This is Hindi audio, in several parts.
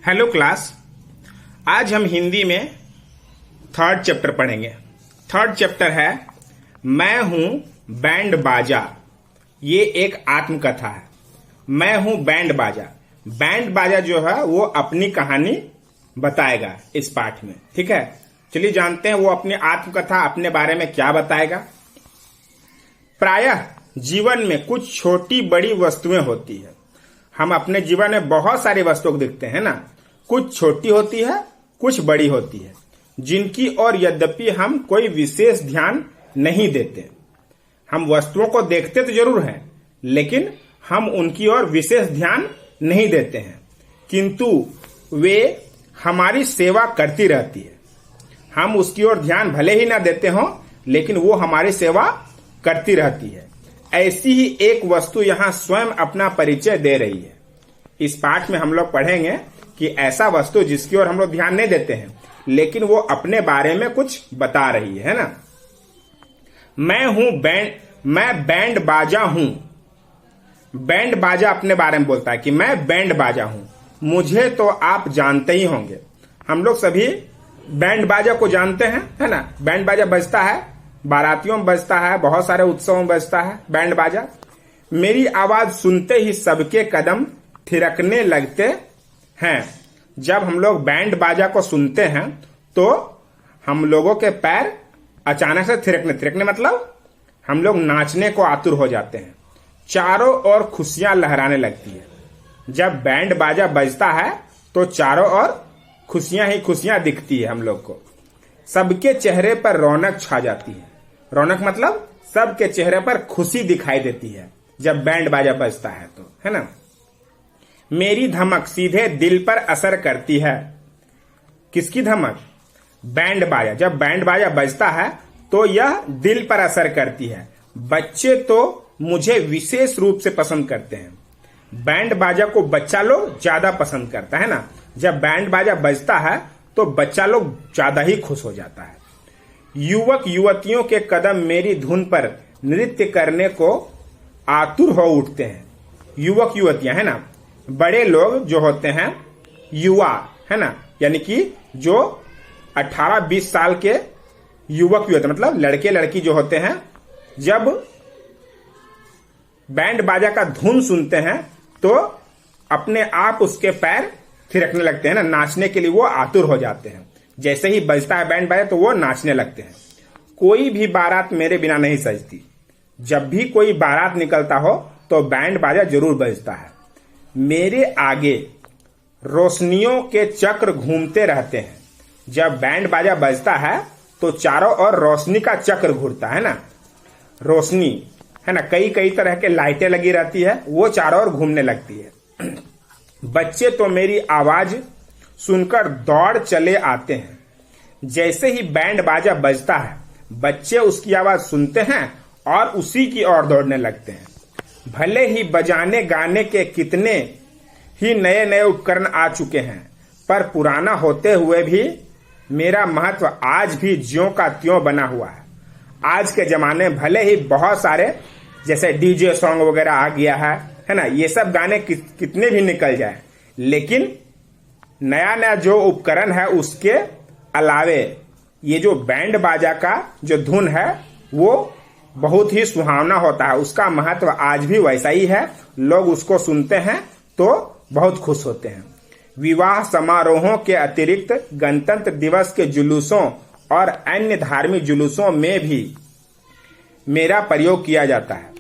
Hello class. आज हम हिंदी में थर्ड चैप्टर पढ़ेंगे। थर्ड चैप्टर है मैं हूं बैंड बाजा। ये एक आत्मकथा है। मैं हूं बैंड बाजा। बैंड बाजा जो है वो अपनी कहानी बताएगा इस पाठ में। ठीक है, चलिए जानते हैं वो अपनी आत्मकथा अपने बारे में क्या बताएगा। प्रायः जीवन में कुछ छोटी बड़ी वस्तुएं होती है। हम अपने जीवन में बहुत सारी वस्तुओं को देखते हैं ना। कुछ छोटी होती है, कुछ बड़ी होती है, जिनकी ओर यद्यपि हम कोई विशेष ध्यान नहीं देते। हम वस्तुओं को देखते तो जरूर हैं, लेकिन हम उनकी ओर विशेष ध्यान नहीं देते हैं, किंतु वे हमारी सेवा करती रहती है। हम उसकी ओर ध्यान भले ही ना देते हों, लेकिन वो हमारी सेवा करती रहती है। ऐसी ही एक वस्तु यहाँ स्वयं अपना परिचय दे रही है। इस पाठ में हम लोग पढ़ेंगे कि ऐसा वस्तु जिसकी ओर हम लोग ध्यान नहीं देते हैं, लेकिन वो अपने बारे में कुछ बता रही है ना। मैं बैंड बाजा हूं। बैंड बाजा अपने बारे में बोलता है कि मैं बैंड बाजा हूं। मुझे तो आप जानते ही होंगे। हम लोग सभी बैंड बाजा को जानते हैं, है ना। बैंड बाजा बजता है, बारातियों में बजता है, बहुत सारे उत्सवों में बजता है बैंड बाजा। मेरी आवाज सुनते ही सबके कदम थिरकने लगते हैं। जब हम लोग बैंड बाजा को सुनते हैं तो हम लोगों के पैर अचानक से थिरकने मतलब हम लोग नाचने को आतुर हो जाते हैं। चारों ओर खुशियां लहराने लगती है। जब बैंड बाजा बजता है तो चारों ओर खुशियां ही खुशियां दिखती है हम लोग को। सबके चेहरे पर रौनक छा जाती है। रौनक मतलब सबके चेहरे पर खुशी दिखाई देती है जब बैंड बाजा बजता है तो, है ना। मेरी धमक सीधे दिल पर असर करती है। किसकी धमक? बैंड बाजा। जब बैंड बाजा बजता है तो यह दिल पर असर करती है। बच्चे तो मुझे विशेष रूप से पसंद करते हैं। बैंड बाजा को बच्चा लोग ज्यादा पसंद करता है ना। जब बैंड बाजा बजता है तो बच्चा लोग ज्यादा ही खुश हो जाता है। युवक युवतियों के कदम मेरी धुन पर नृत्य करने को आतुर हो उठते हैं। युवक युवतियां, है ना। बड़े लोग जो होते हैं युवा, है ना, यानी कि जो 18-20 साल के युवक युवती मतलब लड़के लड़की जो होते हैं, जब बैंड बाजा का धुन सुनते हैं तो अपने आप उसके पैर थिरकने लगते हैं ना। नाचने के लिए वो आतुर हो जाते हैं। जैसे ही बजता है बैंड बाजा तो वो नाचने लगते हैं। कोई भी बारात मेरे बिना नहीं सजती। जब भी कोई बारात निकलता हो तो बैंड बाजा जरूर बजता है। मेरे आगे रोशनियों के चक्र घूमते रहते हैं। जब बैंड बाजा बजता है तो चारों ओर रोशनी का चक्र घूरता है ना। रोशनी, है ना, कई कई तरह के लाइटें लगी रहती है, वो चारों ओर घूमने लगती है। बच्चे तो मेरी आवाज सुनकर दौड़ चले आते हैं। जैसे ही बैंड बाजा बजता है बच्चे उसकी आवाज सुनते हैं और उसी की ओर दौड़ने लगते हैं। भले ही बजाने गाने के कितने ही नए नए उपकरण आ चुके हैं, पर पुराना होते हुए भी मेरा महत्व आज भी ज्यों का त्यों बना हुआ है। आज के जमाने में भले ही बहुत सारे जैसे डीजे सॉन्ग वगैरह आ गया है ना, ये सब गाने कितने भी निकल जाए, लेकिन नया नया जो उपकरण है उसके अलावे ये जो बैंड बाजा का जो धुन है वो बहुत ही सुहावना होता है। उसका महत्व आज भी वैसा ही है। लोग उसको सुनते हैं तो बहुत खुश होते हैं। विवाह समारोहों के अतिरिक्त गणतंत्र दिवस के जुलूसों और अन्य धार्मिक जुलूसों में भी मेरा प्रयोग किया जाता है।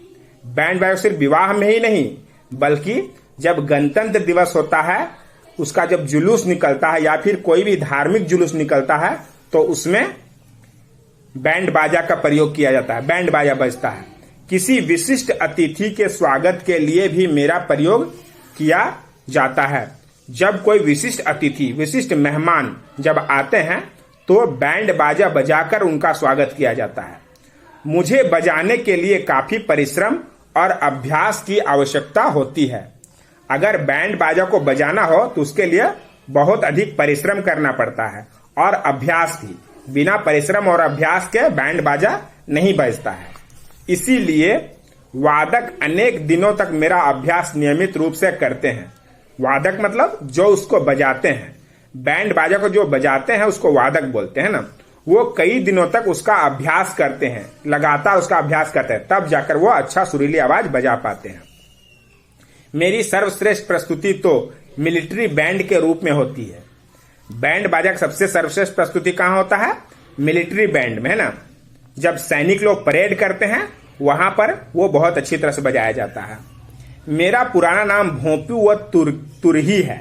बैंड बाजा सिर्फ विवाह में ही नहीं, बल्कि जब गणतंत्र दिवस होता है, उसका जब जुलूस निकलता है या फिर कोई भी धार्मिक जुलूस निकलता है तो उसमें बैंड बाजा का प्रयोग किया जाता है। बैंड बाजा बजता है। किसी विशिष्ट अतिथि के स्वागत के लिए भी मेरा प्रयोग किया जाता है। जब कोई विशिष्ट अतिथि, विशिष्ट मेहमान जब आते हैं तो बैंड बाजा बजाकर उनका स्वागत किया जाता है। मुझे बजाने के लिए काफी परिश्रम और अभ्यास की आवश्यकता होती है। अगर बैंड बाजा को बजाना हो तो उसके लिए बहुत अधिक परिश्रम करना पड़ता है और अभ्यास भी। बिना परिश्रम और अभ्यास के बैंड बाजा नहीं बजता है। इसीलिए वादक अनेक दिनों तक मेरा अभ्यास नियमित रूप से करते हैं। वादक मतलब जो उसको बजाते हैं, बैंड बाजा को जो बजाते हैं उसको वादक बोलते हैं ना। वो कई दिनों तक उसका अभ्यास करते हैं, लगातार उसका अभ्यास करते हैं, तब जाकर वो अच्छा सुरीली आवाज बजा पाते हैं। मेरी सर्वश्रेष्ठ प्रस्तुति तो मिलिट्री बैंड के रूप में होती है। बैंड बाजा का सबसे सर्वश्रेष्ठ प्रस्तुति कहां होता है? मिलिट्री बैंड में, है ना। जब सैनिक लोग परेड करते हैं वहां पर वो बहुत अच्छी तरह से बजाया जाता है। मेरा पुराना नाम भोंपू व तुरही है।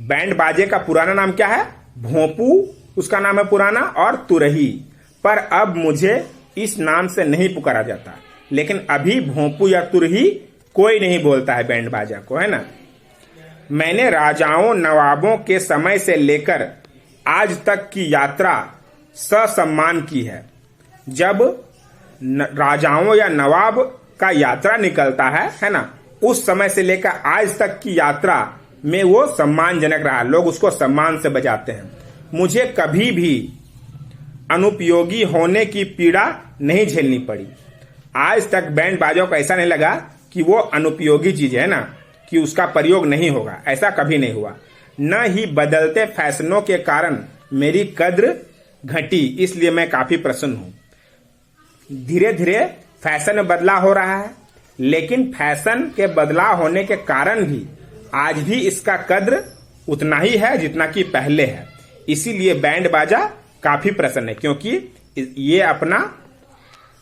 बैंड बाजे का पुराना नाम क्या है? भोंपू उसका नाम है पुराना, और तुरही। पर अब मुझे इस नाम से नहीं पुकारा जाता, लेकिन अभी भोंपू या तुरही कोई नहीं बोलता है बैंड बाजा को, है ना। मैंने राजाओं नवाबों के समय से लेकर आज तक की यात्रा ससम्मान की है। जब राजाओं या नवाब का यात्रा निकलता है ना, उस समय से लेकर आज तक की यात्रा में वो सम्मानजनक रहा, लोग उसको सम्मान से बजाते हैं। मुझे कभी भी अनुपयोगी होने की पीड़ा नहीं झेलनी पड़ी। आज तक बैंड बाजों को ऐसा नहीं लगा कि वो अनुपयोगी चीज है ना, कि उसका प्रयोग नहीं होगा, ऐसा कभी नहीं हुआ। न ही बदलते फैशनों के कारण मेरी कद्र घटी, इसलिए मैं काफी प्रसन्न हूं। धीरे धीरे फैशन में बदलाव हो रहा है, लेकिन फैशन के बदलाव होने के कारण भी आज भी इसका कद्र उतना ही है जितना कि पहले है। इसीलिए बैंड बाजा काफी प्रसन्न है, क्योंकि ये अपना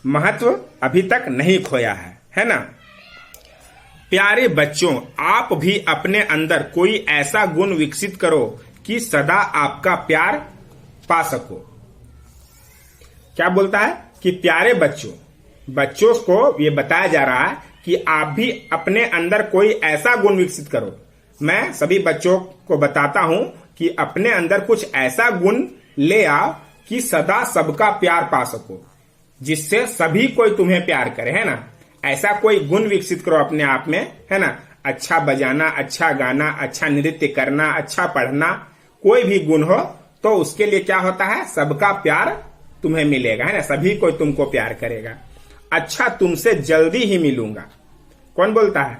महत्व अभी तक नहीं खोया है ना। प्यारे बच्चों, आप भी अपने अंदर कोई ऐसा गुण विकसित करो कि सदा आपका प्यार पा सको। क्या बोलता है कि प्यारे बच्चों को ये बताया जा रहा है कि आप भी अपने अंदर कोई ऐसा गुण विकसित करो। मैं सभी बच्चों को बताता हूं कि अपने अंदर कुछ ऐसा गुण ले आओ कि सदा सबका प्यार पा सको, जिससे सभी कोई तुम्हें प्यार करे, है ना। ऐसा कोई गुण विकसित करो अपने आप में, है ना। अच्छा बजाना, अच्छा गाना, अच्छा नृत्य करना, अच्छा पढ़ना, कोई भी गुण हो तो उसके लिए क्या होता है? सबका प्यार तुम्हें मिलेगा, है ना। सभी कोई तुमको प्यार करेगा। अच्छा, तुमसे जल्दी ही मिलूंगा। कौन बोलता है?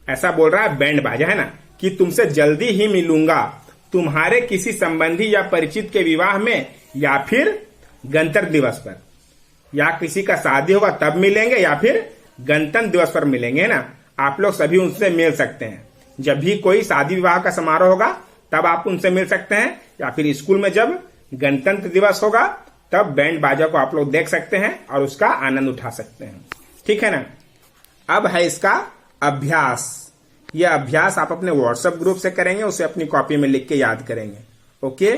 ऐसा बोल रहा है बैंड बाजा, है ना, कि तुमसे जल्दी ही मिलूंगा, तुम्हारे किसी संबंधी या परिचित के विवाह में, या फिर गणतंत्र दिवस पर, या किसी का शादी होगा तब मिलेंगे, या फिर गणतंत्र दिवस पर मिलेंगे ना। आप लोग सभी उनसे मिल सकते हैं। जब भी कोई शादी विवाह का समारोह होगा तब आप उनसे मिल सकते हैं, या फिर स्कूल में जब गणतंत्र दिवस होगा तब बैंड बाजा को आप लोग देख सकते हैं और उसका आनंद उठा सकते हैं। ठीक है ना। अब है इसका अभ्यास। यह अभ्यास आप अपने व्हाट्सएप ग्रुप से करेंगे, उसे अपनी कॉपी में लिख के याद करेंगे। ओके।